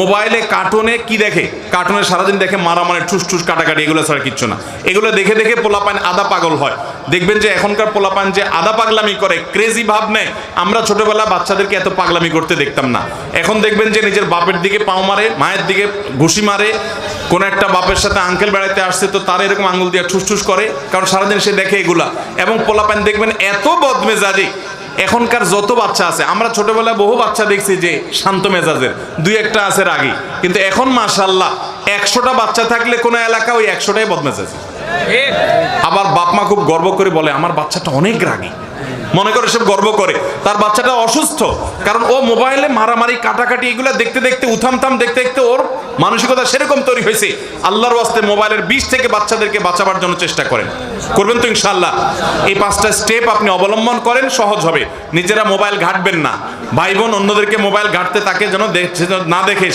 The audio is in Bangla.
মোবাইলে কার্টুনে কি দেখে, কার্টুনে সারাদিন দেখে মারামারি ঠুস ঠুস কাটাকাটি, এগুলো ছাড়া কিচ্ছু না। এগুলো দেখে দেখে পোলাপান আধা পাগল হয়। দেখবেন যে এখনকার পোলাপান যে আধা পাগলামি করে, ক্রেজি ভাব নেয়। আমরা ছোটবেলা বাচ্চাদেরকে এত পাগলামি করতে দেখতাম না। এখন দেখবেন যে নিজের বাপের দিকে পাও মারে, মায়ের দিকে ঘুষি মারে। কোন একটা বাপের সাথে আঙ্কেল বেড়াইতে আসছে তো তার এরকম আঙ্গুল দিয়ে ঠুস ঠুস করে, কারণ সারাদিন সে দেখে এগুলা। এবং পোলাপান দেখবেন এত বদমেজাজি। এখনকার যত বাচ্চা আছে, আমরা ছোটবেলায় বহু বাচ্চা দেখছি যে শান্ত মেজাজের, দুই একটা আছে রাগী, কিন্তু এখন মাশাআল্লাহ 100টা বাচ্চা থাকলে কোনো এলাকা ওই 100টাই বদমেজাজি। আবার বাপ মা খুব গর্ব করে বলে আমার বাচ্চাটা অনেক রাগী, মনে করে সব গর্ব করে। তার বাচ্চাটা অসুস্থ, কারণ ও মোবাইলে মারামারি কাটাকাটি এগুলো দেখতে দেখতে, উথামথাম দেখতে দেখতে ওর মানসিকতা সেরকম তৈরি হয়েছে। আল্লাহর ওয়াস্তে মোবাইলের বিষ থেকে বাচ্চাদেরকে বাঁচাবার জন্য চেষ্টা করবেন তো ইনশাআল্লাহ। এই 5টা স্টেপ আপনি অবলম্বন করেন, সহজ হবে। নিজেরা মোবাইল ঘাঁটবেন না, ভাই বোন অন্যদেরকে মোবাইল ঘাঁটতে তাকে যেন না দেখে